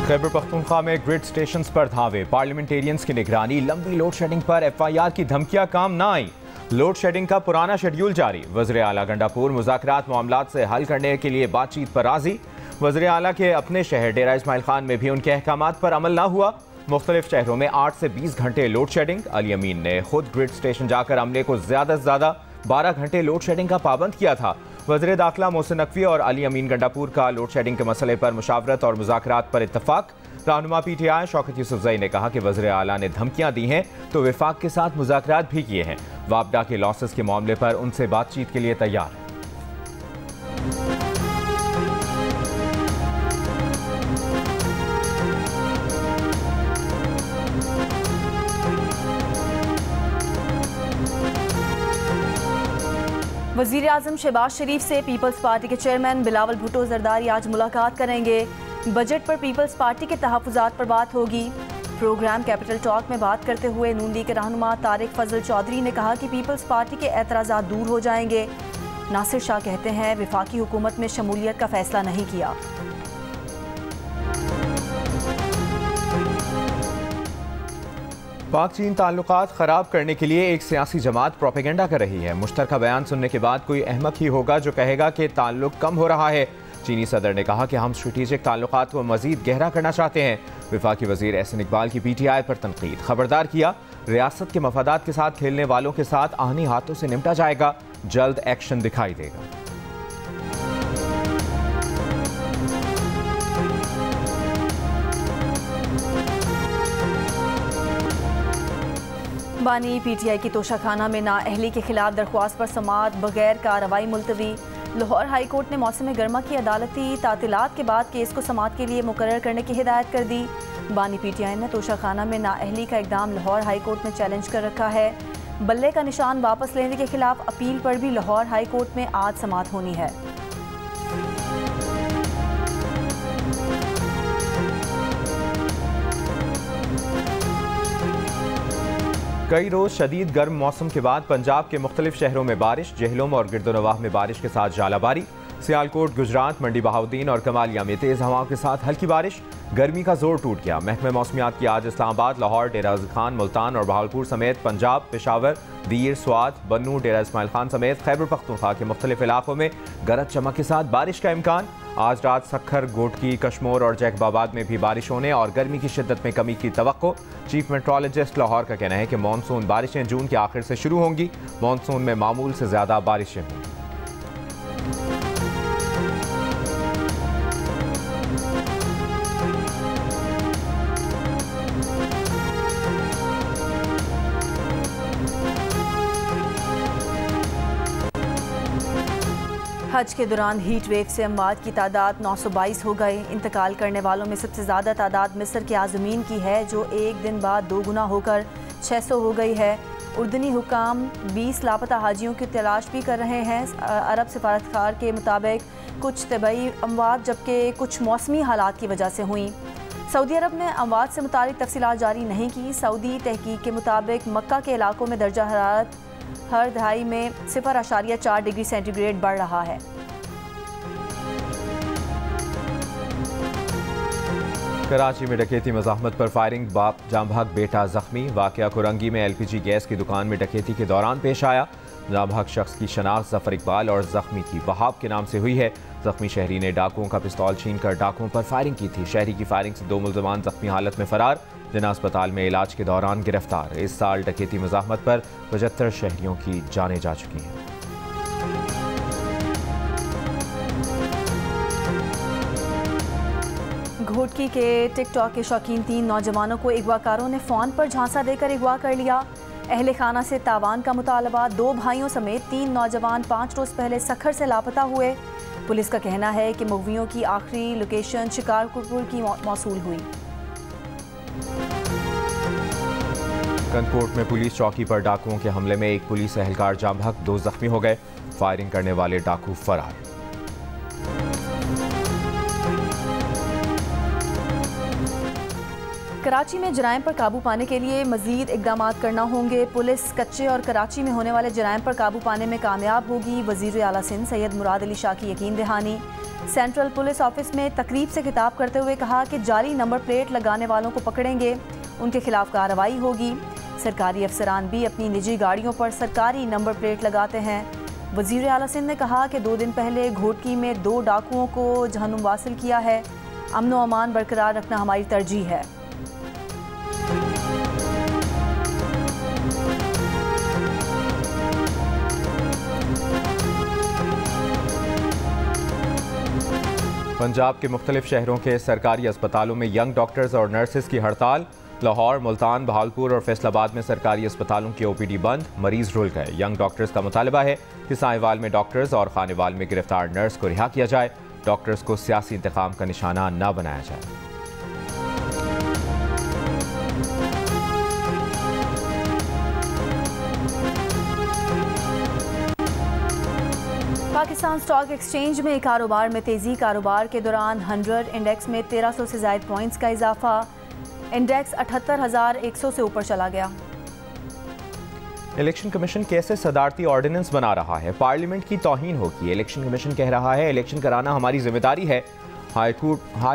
खैबर पख्तूनख्वा में grid station पर धावे, पार्लियामेंटेरियंस की निगरानी। लंबी लोड शेडिंग पर FIR की धमकियां काम न आई। लोड शेडिंग का पुराना शेड्यूल जारी। वज़ीर आला गंडापुर मुज़ाकरात मामलात से हल करने के लिए बातचीत पर राजी। वज़ीर आला के अपने शहर डेरा इस्माइल खान में भी उनके अहकामात पर अमल न हुआ। मुख्तलिफ शहरों में 8 से 20 घंटे लोड शेडिंग। अली अमीन ने खुद ग्रिड स्टेशन जाकर अमले को ज्यादा से ज्यादा 12 घंटे लोड शेडिंग का पाबंद किया था। वज़ीर दाखिला मोहसिन नकवी और अली अमीन गंडापुर का लोड शेडिंग के मसले पर मुशावरत और मुज़ाकरात पर इत्तफाक। रहनुमा PTI शौकत यूसुफजई ने कहा कि वज़ीर आला ने धमकियां दी हैं तो विफाक के साथ मुज़ाकरात भी किए हैं। वापडा के लॉसेस के मामले पर उनसे बातचीत के लिए तैयार है। वज़ीर आज़म शहबाज शरीफ से पीपल्स पार्टी के चेयरमैन बिलावल भुट्टो जरदारी आज मुलाकात करेंगे। बजट पर पीपल्स पार्टी के तहफ़्फ़ुज़ात पर बात होगी। प्रोग्राम कैपिटल टॉक में बात करते हुए नून लीग के रहनुमा तारिक फजल चौधरी ने कहा कि पीपल्स पार्टी के एतराज़ात दूर हो जाएंगे। नासिर शाह कहते हैं विफाकी हुकूमत में शमूलियत का फैसला नहीं किया। पाक चीन ताल्लुकात ख़राब करने के लिए एक सियासी जमात प्रोपेगेंडा कर रही है। मुश्तरका बयान सुनने के बाद कोई अहमक ही होगा जो कहेगा कि ताल्लुक कम हो रहा है। चीनी सदर ने कहा कि हम स्ट्रेटेजिक ताल्लुकात को मजीद गहरा करना चाहते हैं। विफाकी वजीर एहसन इकबाल की PTI पर तनकीद। खबरदार किया, रियासत के मफादात के साथ खेलने वालों के साथ आहनी हाथों से निपटा जाएगा। जल्द एक्शन दिखाई देगा। बानी PTI की तोशाखाना में नाअहली के खिलाफ दरख्वास्त पर समाअत बगैर कार्रवाई मुलतवी। लाहौर हाई कोर्ट ने मौसम गर्मा की अदालती तातीलात के बाद केस को समाअत के लिए मुकर्रर करने की हिदायत कर दी। बानी PTI ने तोशाखाना में नाअहली का इकदाम लाहौर हाई कोर्ट में चैलेंज कर रखा है। बल्ले का निशान वापस लेने के खिलाफ अपील पर भी लाहौर हाई कोर्ट में आज समाअत होनी है। कई रोज शदीद गर्म मौसम के बाद पंजाब के मुख्तलिफ शहरों में बारिश। जहलुम और गिरदोनवाह में बारिश के साथ जालाबारी। सियालकोट, गुजरात, मंडी बहाउद्दीन और कमालिया में तेज हवाओं के साथ हल्की बारिश। गर्मी का जोर टूट गया। महकमे मौसमियात की आज इस्लामाबाद, लाहौर, डेरा गाजी खान, मुल्तान और बहावलपुर समेत पंजाब, पेशावर, दीर, स्वात, बन्नू, डेरा इस्माइल खान समेत खैबर पख्तूनख्वा के मुख्तलिफ इलाकों में गरज चमक के साथ बारिश का इम्कान। आज रात सखर, गोटकी, कश्मोर और जैकबाबाद में भी बारिश होने और गर्मी की शिद्दत में कमी की तवक्को। चीफ मेट्रोलॉजिस्ट लाहौर का कहना है कि मानसून बारिशें जून के आखिर से शुरू होंगी। मानसून में मामूल से ज़्यादा बारिशें होंगी। हज के दौरान हीट वेव से अमवात की तादाद 922 हो गए। इंतकाल करने वालों में सबसे ज़्यादा तादाद मिस्र के आज़मीन की है जो एक दिन बाद 2 गुना होकर 600 हो गई है। उर्दनी हुकाम 20 लापता हाजियों की तलाश भी कर रहे हैं। अरब सफारतकार के मुताबिक कुछ तबई अमवात जबकि कुछ मौसमी हालात की वजह से हुई। सऊदी अरब ने अमवात से मुतालिक तफसीलात जारी नहीं की। सऊदी तहकीक के मुताबिक मक्का के इलाकों में दर्जा हरारत हर दहाई में 0.4 डिग्री सेंटीग्रेड बढ़ रहा है। कराची में डकैती मज़ाहमत पर फायरिंग, बाप जामभाग बेटा जख्मी। वाक़या कुरंगी में LPG गैस की दुकान में डकैती के दौरान पेश आया। जामभाग शख्स की शनाख्त जफर इकबाल और जख्मी की वहाब के नाम से हुई है। जख्मी शहरी ने डाकुओं का पिस्तौल छीनकर डाकुओं पर फायरिंग की थी। शहरी की फायरिंग से 2 मुल्ज़िमान जख्मी हालत में फरार, जिन्हें अस्पताल में इलाज के दौरान गिरफ्तार। इस साल डकैती मज़ाहमत पर 75 शहरियों की जानें जा चुकी हैं। घोटकी के टिकटॉक के शौकीन 3 नौजवानों को अगवाकारों ने फ़ोन पर झांसा देकर अगवा कर लिया। अहले खाना से तावान का मुतालबा। 2 भाइयों समेत 3 नौजवान 5 रोज़ पहले सखर से लापता हुए। पुलिस का कहना है कि मुगवियों की आखिरी लोकेशन शिकारपुर की मौसूल हुई। कंदकोट में पुलिस चौकी पर डाकुओं के हमले में एक पुलिस एहलकार जाम हक, 2 जख्मी हो गए। फायरिंग करने वाले डाकू फरार। कराची में जराइम पर काबू पाने के लिए मजीद इकदाम करना होंगे। पुलिस कच्चे और कराची में होने वाले जराइम पर काबू पाने में कामयाब होगी। वज़ीर आला सिंध सैयद मुराद अली शाह की यकीन दहानी। सेंट्रल पुलिस ऑफिस में तकरीब से खिताब करते हुए कहा कि जाली नंबर प्लेट लगाने वालों को पकड़ेंगे, उनके खिलाफ कार्रवाई होगी। सरकारी अफसरान भी अपनी निजी गाड़ियों पर सरकारी नंबर प्लेट लगाते हैं। वज़ीर आला सिंध ने कहा कि 2 दिन पहले घोटकी में 2 डाकुओं को जहन्नुम वासिल किया है। अमन व अमान बरकरार रखना हमारी तरजीह है। पंजाब के मुख्तलिफ शहरों के सरकारी अस्पतालों में यंग डॉक्टर्स और नर्सेज की हड़ताल। लाहौर, मुल्तान, बहावलपुर और फैसलाबाद में सरकारी अस्पतालों की OPD बंद, मरीज रुल गए। यंग डॉक्टर्स का मुतालबा है कि साहिवाल में डॉक्टर्स और खानेवाल में गिरफ्तार नर्स को रिहा किया जाए। डॉक्टर्स को सियासी इंतकाम का निशाना न बनाया जाए। पाकिस्तान स्टॉक एक्सचेंज में कारोबार में तेजी। कारोबार के दौरान 100 इंडेक्स में 1300 से ज़ायद पॉइंट्स का इजाफा। इंडेक्स 78,100 से ऊपर चला गया। इलेक्शन कमीशन कैसे सदारती ऑर्डिनेंस बना रहा है, पार्लियामेंट की तौहीन होगी। इलेक्शन कमीशन कह रहा है इलेक्शन कराना हमारी जिम्मेदारी है, हाई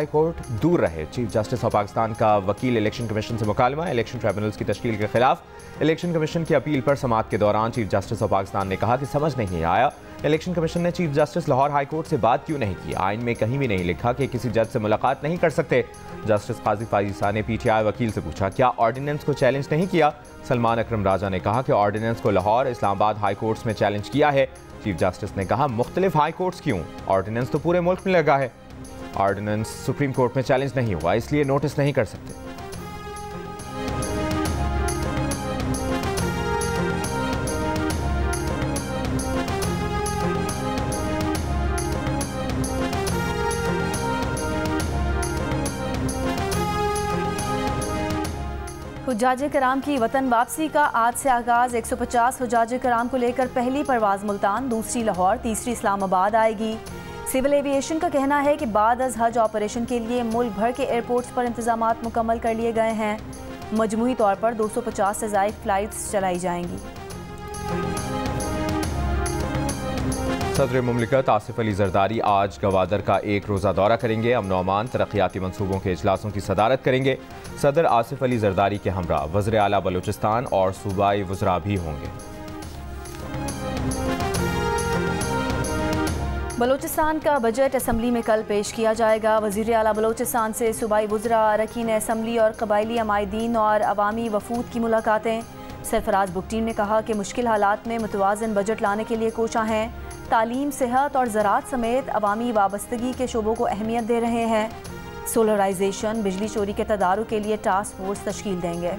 कोर्ट दूर रहे। चीफ जस्टिस ऑफ पाकिस्तान का वकील इलेक्शन कमीशन से मुकालमा। इलेक्शन ट्रिब्यूनल्स की तश्कील के खिलाफ इलेक्शन कमीशन की अपील पर समाअत के दौरान चीफ जस्टिस ऑफ पाकिस्तान ने कहा कि समझ नहीं आया इलेक्शन कमीशन ने chief justice Lahore high court से बात क्यों नहीं की। आइन में कहीं भी नहीं लिखा कि किसी जज से मुलाकात नहीं कर सकते। जस्टिस काजी फाइजा ने PTI वकील से पूछा क्या ऑर्डिनेंस को चैलेंज नहीं किया। सलमान अकरम राजा ने कहा कि ऑर्डिनेंस को लाहौर, इस्लामाबाद हाई कोर्ट्स में चैलेंज किया है। चीफ जस्टिस ने कहा मुख्तलिफ हाई कोर्ट्स क्यों, ऑर्डिनेंस तो पूरे मुल्क में लगा है। ऑर्डिनेंस सुप्रीम कोर्ट में चैलेंज नहीं हुआ, इसलिए नोटिस नहीं कर सकते। हुज्जाज कराम की वतन वापसी का आज से आगाज। 150 हुज्जाज कराम को लेकर पहली परवाज़ मुल्तान, दूसरी लाहौर, तीसरी इस्लामाबाद आएगी। सिविल एविएशन का कहना है कि बाद अज हज ऑपरेशन के लिए मुल्क भर के एयरपोर्ट्स पर इंतजामात मुकम्मल कर लिए गए हैं। मजमूई तौर पर 250 से ज़ायद फ्लाइट्स चलाई जाएंगी। सदर मुमलिकत आसिफ अली जरदारी आज गवादर का 1 रोज़ा दौरा करेंगे। अमन व अमान तरक्याती मनसूबों के इजलासों की सदारत करेंगे। सदर आसिफ अली जरदारी के हमरा वज़ीर आला बलूचिस्तान और सूबाई वज़रा भी होंगे। बलूचिस्तान का बजट असम्बली में कल पेश किया जाएगा। वज़ीर आला बलूचिस्तान से सूबाई वज़रा, अरकान असम्बली और कबायली अमायदीन और अवामी वफूद की मुलाकातें। सरफराज बुगटीन ने कहा कि मुश्किल हालात में मुतवाज़न बजट लाने के लिए कोशां हैं। तालीम, सेहत और ज़राअत समेत अवामी वाबस्तगी के शोबों को अहमियत दे रहे हैं। सोलराइजेशन, बिजली चोरी के तदारुक के लिए टास्क फोर्स तश्कील देंगे।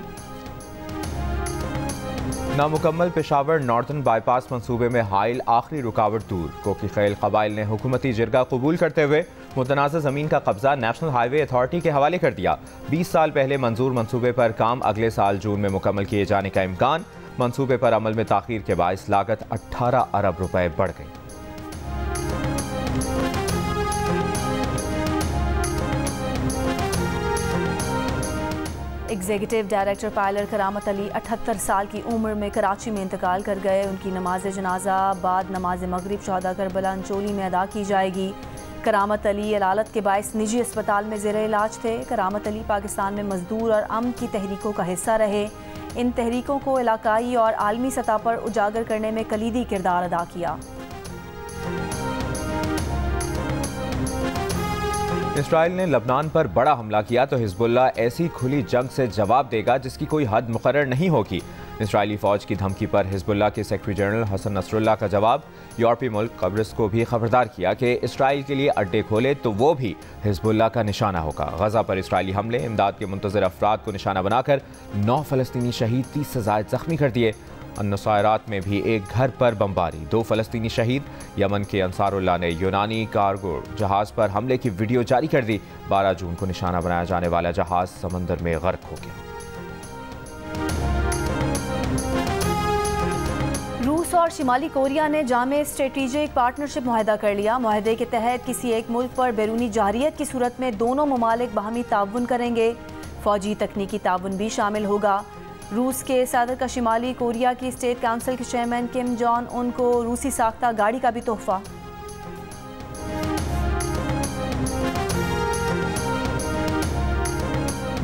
नामुकम्मल पेशावर नॉर्थन बाईपास मंसूबे में हाइल आखिरी रुकावट दूर। कोकी खैल कबाइल ने हुकूमती जिरगा कबूल करते हुए मुतनाज़ा ज़मीन का कब्जा नेशनल हाईवे अथॉरिटी के हवाले कर दिया। 20 साल पहले मंजूर मंसूबे पर काम अगले साल जून में मुकम्मल किए जाने का इम्कान। मंसूबे पर अमल में ताख़ीर के बाइस लागत 18 अरब रुपए बढ़ गई। एग्जीक्यूटिव डायरेक्टर पायलट करामत अली 78 साल की उम्र में कराची में इंतकाल कर गए। उनकी नमाज जनाजा बाद नमाज मगरिब शहदा करबला अंचोली में अदा की जाएगी। करामत अली अलालत के बाइस निजी अस्पताल में ज़ेर इलाज थे। करामत अली पाकिस्तान में मजदूर और अमन की तहरीकों का हिस्सा रहे। इन तहरीकों को इलाकाई और आलमी सतह पर उजागर करने में कलीदी किरदार अदा किया। इसराइल ने लबनान पर बड़ा हमला किया तो हिजबुल्लाह ऐसी खुली जंग से जवाब देगा जिसकी कोई हद मुकर्रर नहीं होगी। इसराइली फ़ौज की धमकी पर हिजबुल्लाह के सेक्रेटरी जनरल हसन नसरुल्लाह का जवाब। यूरोपीय मुल्क कब्रिस को भी खबरदार किया कि इसराइल के लिए अड्डे खोले तो वो भी हिजबुल्लाह का निशाना होगा। गजा पर इसराइली हमले, इमदाद के मुंतज़िर अफराद को निशाना बनाकर 9 फ़लस्तीनी शहीद, 30 से ज़ायद ज़ख्मी कर दिए। अन्नुसायरात में भी एक घर पर बमबारी, 2 फ़लस्तीनी शहीद। यमन के अंसारुल्लाह ने यूनानी कार्गो जहाज़ पर हमले की वीडियो जारी कर दी। 12 जून को निशाना बनाया जाने वाला जहाज़ समंदर में गर्क हो गया। रूस और शिमाली कोरिया ने जामे स्ट्रेटेजिक पार्टनरशिप मुआहदा कर लिया। मुआहदे के तहत किसी एक मुल्क पर बैरूनी जारियत की सूरत में दोनों ममालिक बाहमी ताउन करेंगे। फौजी तकनीकी ताउन भी शामिल होगा। रूस के सदर का शिमाली कोरिया की स्टेट काउंसिल के चेयरमैन किम जोंग उन को रूसी साख्ता गाड़ी का भी तोहफा।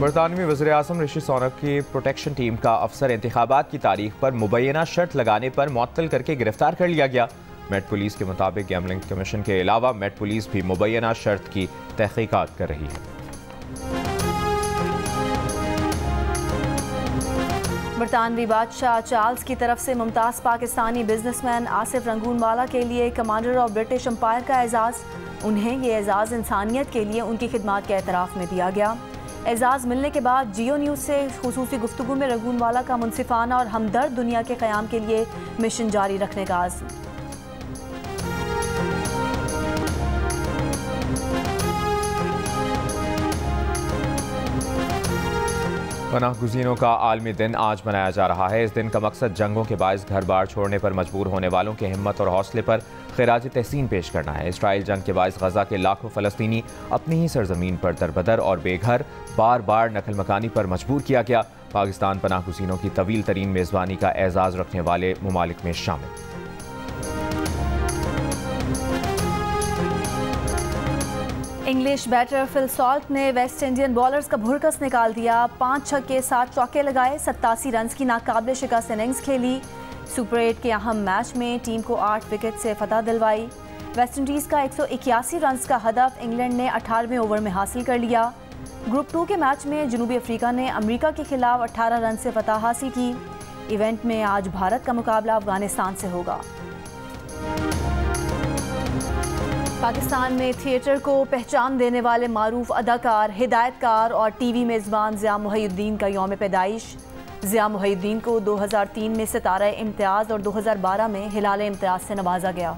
बरतानवी वज़ीर-ए-आज़म ऋषि सुनक की प्रोटेक्शन टीम का अफसर इंतखाबात की तारीख पर मुबैना शर्त लगाने पर मुअत्तल करके गिरफ्तार कर लिया गया। मेट पुलिस के मुताबिक गैमलिंग कमीशन के अलावा मेट पुलिस भी मुबैना शर्त की तहकीकात कर रही है। बरतानवी बादशाह चार्ल्स की तरफ से मुमताज़ पाकिस्तानी बिजनेसमैन आसिफ रंगूनवाला के लिए कमांडर ऑफ ब्रिटिश एम्पायर का एजाज़। उन्हें ये एजाज़ इंसानियत के लिए उनकी खिदमात के एतराफ़ में दिया गया। एजाज़ मिलने के बाद जियो न्यूज़ से खुसूसी गुफ्तगू में रंगूनवाला का मुनसिफाना और हमदर्द दुनिया के क़याम के लिए मिशन जारी रखने का आज़म। पनाह गुज़ीनों का आलमी दिन आज मनाया जा रहा है। इस दिन का मकसद जंगों के बायस घर बार छोड़ने पर मजबूर होने वालों के हिम्मत और हौसले पर खिराज तहसीन पेश करना है। इसराइल जंग के बायस गजा के लाखों फ़लस्तीनी अपनी ही सरजमीन पर दरबदर और बेघर बार बार नकल मकानी पर मजबूर किया गया। पाकिस्तान पनाह गुज़ीनों की तवील तरीन मेज़बानी का एजाज़ रखने वाले ममालिक में शामिल। इंग्लिश बैटर फिल सॉल्ट ने वेस्ट इंडियन बॉलर्स का भुरकस निकाल दिया। 5 छक्के 7 चौके लगाए, 87 रन की नाकाबिले शिकस्त इनिंग्स खेली। सुपर 8 के अहम मैच में टीम को 8 विकेट से फतह दिलवाई। वेस्ट इंडीज़ का 181 रन का हदफ इंग्लैंड ने 18वें ओवर में हासिल कर लिया। ग्रुप 2 के मैच में जनूबी अफ्रीका ने अमेरिका के खिलाफ 18 रन से फतह हासिल की। इवेंट में आज भारत का मुकाबला अफगानिस्तान से होगा। पाकिस्तान में थिएटर को पहचान देने वाले मारूफ अदाकार, हिदायतकार और टीवी मेज़बान ज़िया मुहिउद्दीन का यौम पैदाइश। ज़िया मुहिउद्दीन को 2003 में सितारा इम्तियाज़ और 2012 में हिलाल इम्तियाज़ से नवाजा गया।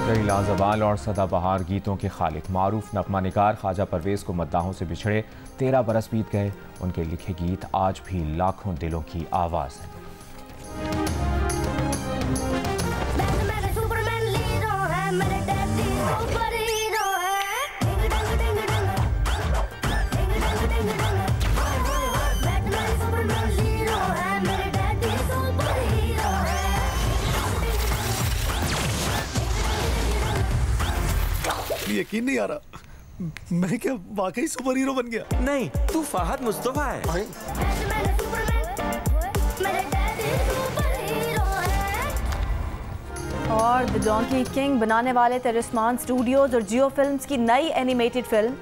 कई लाजवाल और सदाबहार गीतों के खालिक मारूफ नगमा निगार ख्वाजा परवेज़ को मद्दाहों से बिछड़े 13 बरस बीत गए। उनके लिखे गीत आज भी लाखों दिलों की आवाज़ है। यकीन नहीं आ रहा, मैं क्या वाकई सुपर हीरो बन गया? नहीं, तू फहद मुस्तफा है। और द डोंकी किंग बनाने वाले तिरिस्मान स्टूडियोज और जियो फिल्म्स की नई animated film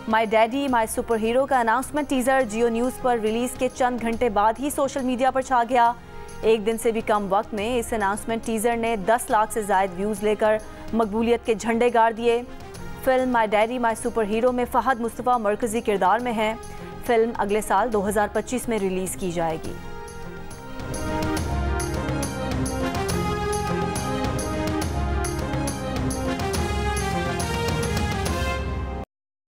my daddy my super hero का अनाउंसमेंट टीजर जियो न्यूज़ पर रिलीज के चंद घंटे बाद ही सोशल मीडिया पर छा गया। एक दिन से भी कम वक्त में इस अनाउंसमेंट टीजर ने 10 लाख से ज़ायद व्यूज़ लेकर मकबूलियत के झंडे गाड़ दिए। Film my daddy my super hero में फहद मुस्तफा मरकज़ी किरदार में हैं। फिल्म अगले साल 2025 में रिलीज़ की जाएगी।